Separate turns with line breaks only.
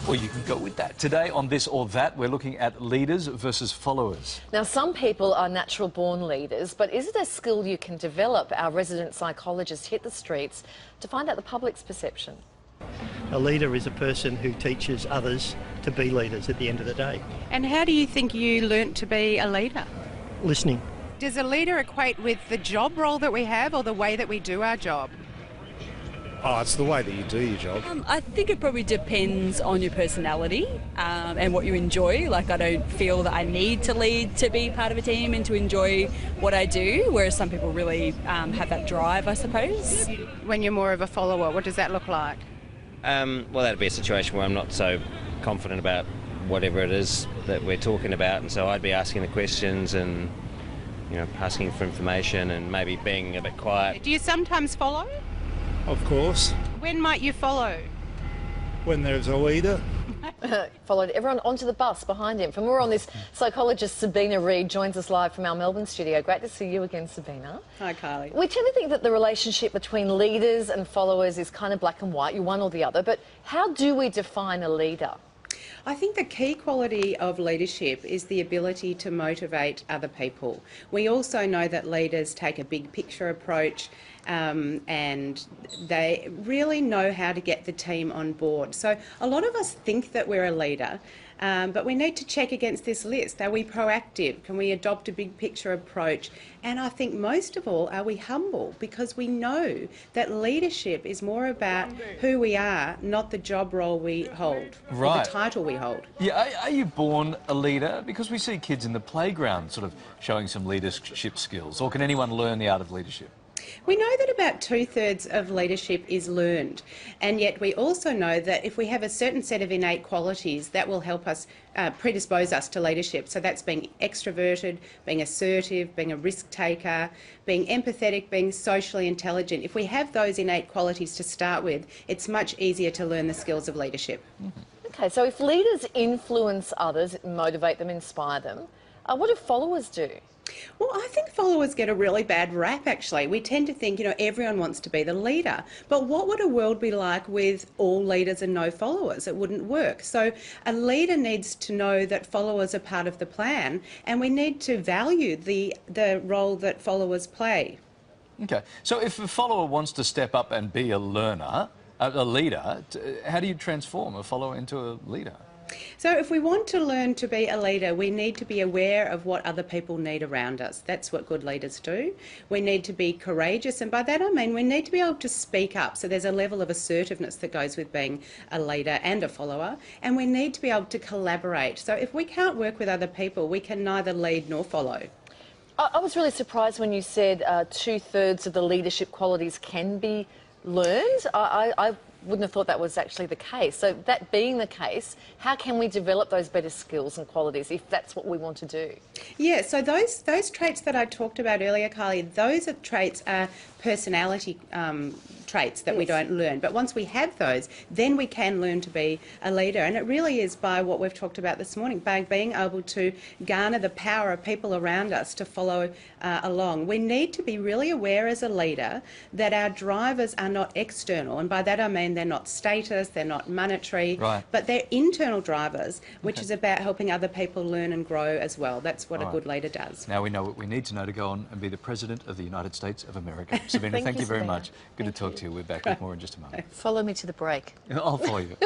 Well, you can go with that. Today on This or That, we're looking at leaders versus followers.
Now, some people are natural-born leaders, but is it a skill you can develop? Our resident psychologist hit the streets to find out the public's perception.
A leader is a person who teaches others to be leaders at the end of the day.
And how do you think you learnt to be a leader?
Listening.
Does a leader equate with the job role that we have or the way that we do our job?
Oh, it's the way that you do your job.
I think it probably depends on your personality and what you enjoy. Like, I don't feel that I need to lead to be part of a team and to enjoy what I do, whereas some people really have that drive, I suppose.
When you're more of a follower, what does that look like?
Well, that'd be a situation where I'm not so confident about whatever it is that we're talking about, and so I'd be asking the questions and, you know, asking for information and maybe being a bit quiet.
Do you sometimes follow?
Of course.
When might you follow?
When there's a leader.
Followed everyone onto the bus behind him. For more on this, psychologist Sabina Reid joins us live from our Melbourne studio. Great to see you again, Sabina.
Hi, Carly.
We tend to think that the relationship between leaders and followers is kind of black and white, you're one or the other, but how do we define a leader?
I think the key quality of leadership is the ability to motivate other people. We also know that leaders take a big picture approach and they really know how to get the team on board. So a lot of us think that we're a leader, but we need to check against this list. Are we proactive? Can we adopt a big picture approach? And I think most of all, are we humble? Because we know that leadership is more about who we are, not the job role we hold, or the title we hold.
Yeah, are you born a leader? Because we see kids in the playground sort of showing some leadership skills. Or can anyone learn the art of leadership?
We know that about 2/3 of leadership is learned, and yet we also know that if we have a certain set of innate qualities, that will help us predispose us to leadership. So that's being extroverted, being assertive, being a risk taker, being empathetic, being socially intelligent. If we have those innate qualities to start with, it's much easier to learn the skills of leadership.
Okay, so if leaders influence others, motivate them, inspire them, what do followers do?
Well, I think followers get a really bad rap, actually. We tend to think, you know, everyone wants to be the leader. But what would a world be like with all leaders and no followers? It wouldn't work. So a leader needs to know that followers are part of the plan, and we need to value the role that followers play.
Okay, so if a follower wants to step up and be a learner, a leader, how do you transform a follower into a leader?
So if we want to learn to be a leader, we need to be aware of what other people need around us. That's what good leaders do. We need to be courageous, and by that I mean we need to be able to speak up. So there's a level of assertiveness that goes with being a leader and a follower, and we need to be able to collaborate. So if we can't work with other people, we can neither lead nor follow.
I was really surprised when you said 2/3 of the leadership qualities can be learned. I wouldn't have thought that was actually the case. So that being the case, how can we develop those better skills and qualities if that's what we want to do?
Yeah, so those traits that I talked about earlier, Carly, those traits are personality traits that we don't learn. But once we have those, then we can learn to be a leader. And it really is by what we've talked about this morning, by being able to garner the power of people around us to follow along. We need to be really aware as a leader that our drivers are not external. And by that I mean they're not status, they're not monetary, but they're internal drivers, which is about helping other people learn and grow as well. That's what a good leader does.
Now we know what we need to know to go on and be the President of the United States of America. Sabina, thank you very much. Good to talk to you. We're back with more in just a moment.
Follow me to the break.
I'll follow you.